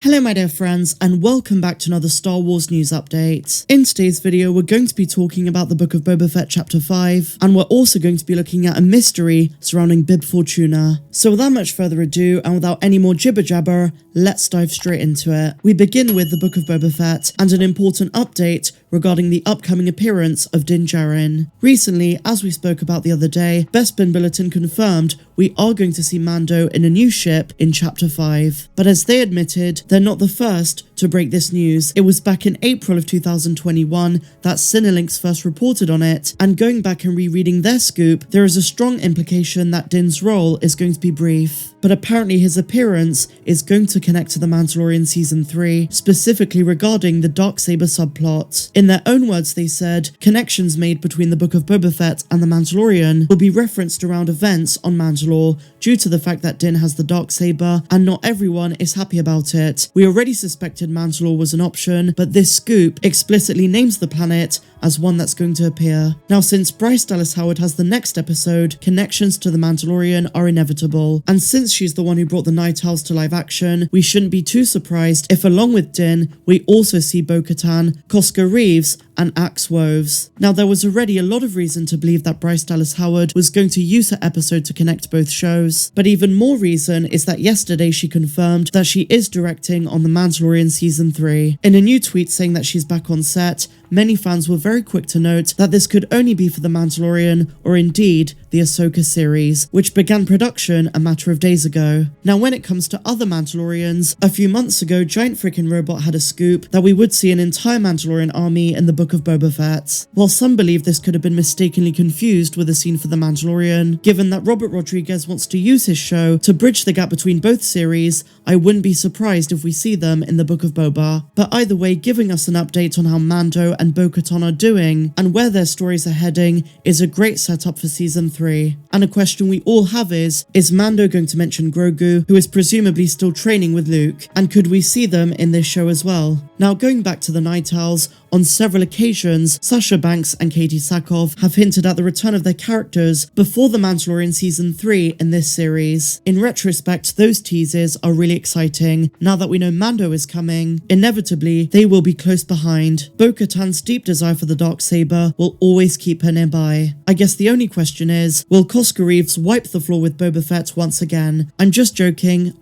Hello my dear friends, and welcome back to another Star Wars news update. In today's video we're going to be talking about the Book of Boba Fett chapter 5, and we're also going to be looking at a mystery surrounding Bib Fortuna. So without much further ado, and without any more jibber jabber, let's dive straight into it. We begin with the Book of Boba Fett, and an important update regarding the upcoming appearance of Din Djarin. Recently, as we spoke about the other day, Bespin Bulletin confirmed we are going to see Mando in a new ship in chapter 5. But as they admitted, they're not the first to break this news. It was back in April of 2021 that Cinelinx first reported on it, and going back and rereading their scoop, there is a strong implication that Din's role is going to be brief. But apparently his appearance is going to connect to the Mandalorian Season 3, specifically regarding the Darksaber subplot. In their own words they said, connections made between the Book of Boba Fett and the Mandalorian will be referenced around events on Mandalore due to the fact that Din has the Darksaber and not everyone is happy about it. We already suspected Mandalore was an option, but this scoop explicitly names the planet as one that's going to appear. Now, since Bryce Dallas Howard has the next episode, connections to the Mandalorian are inevitable, and since she's the one who brought the Night Owls to live action, we shouldn't be too surprised if along with Din, we also see Bo-Katan, Koska Reeves, and Axe Woves. Now, there was already a lot of reason to believe that Bryce Dallas Howard was going to use her episode to connect both shows, but even more reason is that yesterday she confirmed that she is directing on the Mandalorian Season 3. In a new tweet saying that she's back on set, many fans were very quick to note that this could only be for the Mandalorian, or indeed the Ahsoka series, which began production a matter of days ago. Now, when it comes to other Mandalorians, a few months ago Giant Frickin' Robot had a scoop that we would see an entire Mandalorian army in the Book of Boba Fett. While some believe this could have been mistakenly confused with a scene for the Mandalorian, given that Robert Rodriguez wants to use his show to bridge the gap between both series, I wouldn't be surprised if we see them in the Book of Boba. But either way, giving us an update on how Mando and Bo-Katan are doing and where their stories are heading is a great setup for Season 3. And a question we all have is Mando going to mention Grogu, who is presumably still training with Luke, and could we see them in this show as well? Now, going back to the Night Owls, on several occasions, Sasha Banks and Katie Sackhoff have hinted at the return of their characters before the Mandalorian Season 3 in this series. In retrospect, those teases are really exciting. Now that we know Mando is coming, inevitably, they will be close behind. Bo-Katan's deep desire for the Darksaber will always keep her nearby. I guess the only question is, will Koska Reeves wipe the floor with Boba Fett once again? I'm just joking.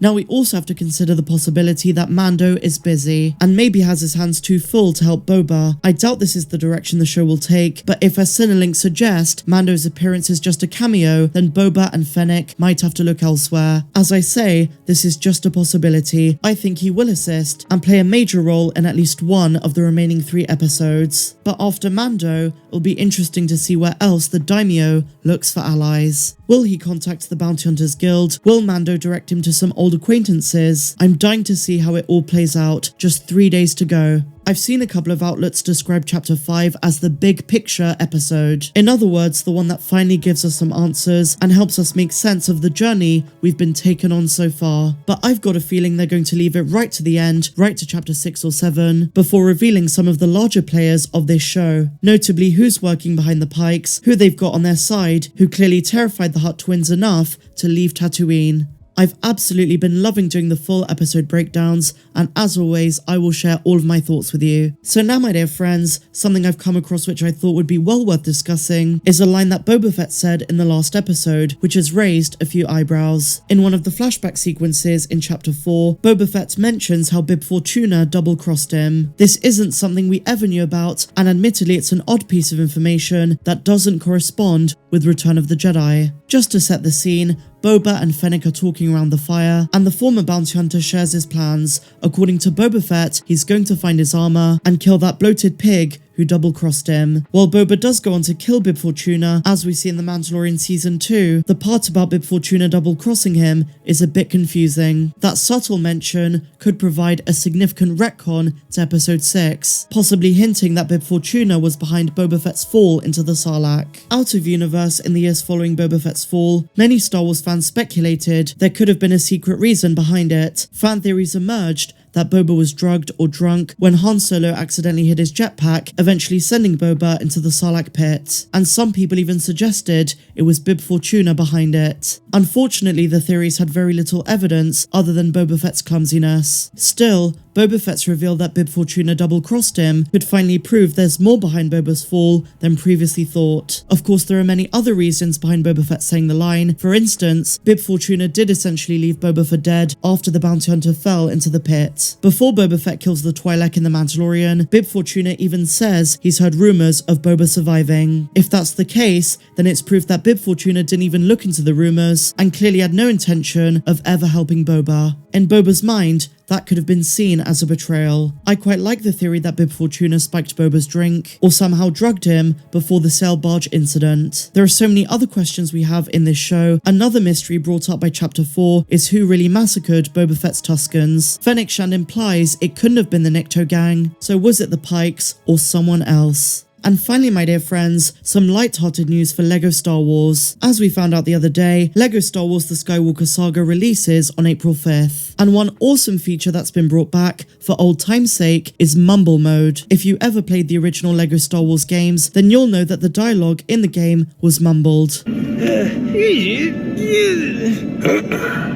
Now we also have to consider the possibility that Mando is busy, and maybe has his hands too full to help Boba. I doubt this is the direction the show will take, but if as Cinelinx suggest Mando's appearance is just a cameo, then Boba and Fennec might have to look elsewhere. As I say, this is just a possibility. I think he will assist and play a major role in at least one of the remaining 3 episodes. But after Mando, it'll be interesting to see where else the Daimyo looks for allies. Will he contact the Bounty Hunters Guild? Will Mando direct him to some old acquaintances? I'm dying to see how it all plays out. Just 3 days to go. I've seen a couple of outlets describe Chapter 5 as the big picture episode. In other words, the one that finally gives us some answers and helps us make sense of the journey we've been taken on so far. But I've got a feeling they're going to leave it right to the end, right to Chapter 6 or 7, before revealing some of the larger players of this show. Notably who's working behind the Pykes, who they've got on their side, who clearly terrified the Hutt twins enough to leave Tatooine. I've absolutely been loving doing the full episode breakdowns, and as always, I will share all of my thoughts with you. So now, my dear friends, something I've come across which I thought would be well worth discussing is a line that Boba Fett said in the last episode, which has raised a few eyebrows. In one of the flashback sequences in Chapter 4, Boba Fett mentions how Bib Fortuna double-crossed him. This isn't something we ever knew about, and admittedly it's an odd piece of information that doesn't correspond with Return of the Jedi. Just to set the scene, Boba and Fennec are talking around the fire, and the former bounty hunter shares his plans. According to Boba Fett, he's going to find his armor and kill that bloated pig who double-crossed him. While Boba does go on to kill Bib Fortuna, as we see in the Mandalorian Season 2, the part about Bib Fortuna double-crossing him is a bit confusing. That subtle mention could provide a significant retcon to Episode 6, possibly hinting that Bib Fortuna was behind Boba Fett's fall into the Sarlacc. Out of universe, in the years following Boba Fett's fall, many Star Wars fans speculated there could have been a secret reason behind it. Fan theories emerged that Boba was drugged or drunk when Han Solo accidentally hid his jetpack, eventually sending Boba into the Sarlacc pit. And some people even suggested it was Bib Fortuna behind it. Unfortunately, the theories had very little evidence other than Boba Fett's clumsiness. Still, Boba Fett's reveal that Bib Fortuna double-crossed him could finally prove there's more behind Boba's fall than previously thought. Of course, there are many other reasons behind Boba Fett saying the line. For instance, Bib Fortuna did essentially leave Boba for dead after the bounty hunter fell into the pit. Before Boba Fett kills the Twi'lek in The Mandalorian, Bib Fortuna even says he's heard rumours of Boba surviving. If that's the case, then it's proof that Bib Fortuna didn't even look into the rumours and clearly had no intention of ever helping Boba. In Boba's mind, that could have been seen as a betrayal. I quite like the theory that Bib Fortuna spiked Boba's drink, or somehow drugged him before the sail barge incident. There are so many other questions we have in this show. Another mystery brought up by Chapter 4 is who really massacred Boba Fett's Tuskens. Fennec Shand implies it couldn't have been the Nikto gang, so was it the Pykes or someone else? And finally, my dear friends, some light-hearted news for LEGO Star Wars. As we found out the other day, LEGO Star Wars The Skywalker Saga releases on April 5th. And one awesome feature that's been brought back, for old time's sake, is Mumble Mode. If you ever played the original LEGO Star Wars games, then you'll know that the dialogue in the game was mumbled.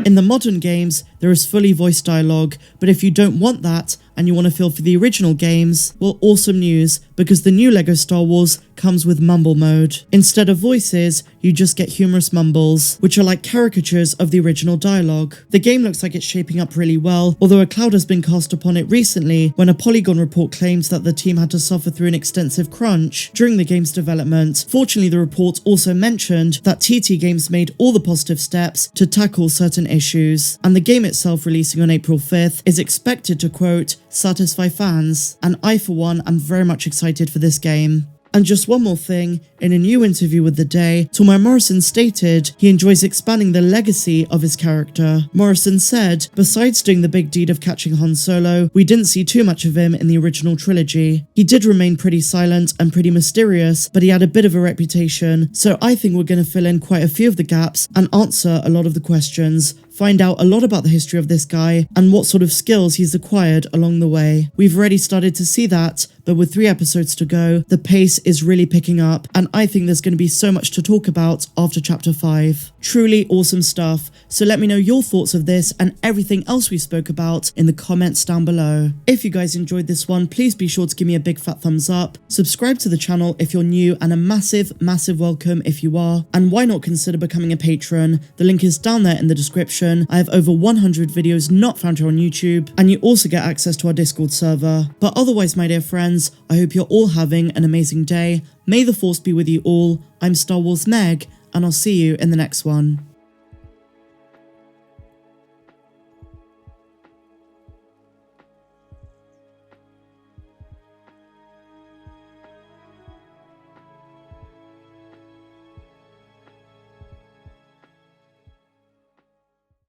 In the modern games, there is fully voiced dialogue, but if you don't want that, and you want to feel for the original games, well, awesome news, because the new LEGO Star Wars comes with Mumble Mode. Instead of voices, you just get humorous mumbles, which are like caricatures of the original dialogue. The game looks like it's shaping up really well, although a cloud has been cast upon it recently when a Polygon report claims that the team had to suffer through an extensive crunch during the game's development. Fortunately, the report also mentioned that TT Games made all the positive steps to tackle certain issues, and the game itself, releasing on April 5th, is expected to, quote, satisfy fans, and I for one am very much excited for this game. And just one more thing, in a new interview with The Day, Temuera Morrison stated he enjoys expanding the legacy of his character. Morrison said, besides doing the big deed of catching Han Solo, we didn't see too much of him in the original trilogy. He did remain pretty silent and pretty mysterious, but he had a bit of a reputation, so I think we're going to fill in quite a few of the gaps and answer a lot of the questions, find out a lot about the history of this guy and what sort of skills he's acquired along the way. We've already started to see that, but with 3 episodes to go, the pace is really picking up, and I think there's going to be so much to talk about after Chapter 5. Truly awesome stuff, so let me know your thoughts of this and everything else we spoke about in the comments down below. If you guys enjoyed this one, please be sure to give me a big fat thumbs up, subscribe to the channel if you're new, and a massive welcome if you are, and why not consider becoming a patron? The link is down there in the description. I have over 100 videos not found here on YouTube, and you also get access to our Discord server. But otherwise, my dear friends, I hope you're all having an amazing day. May the Force be with you all. I'm Star Wars Meg, and I'll see you in the next one.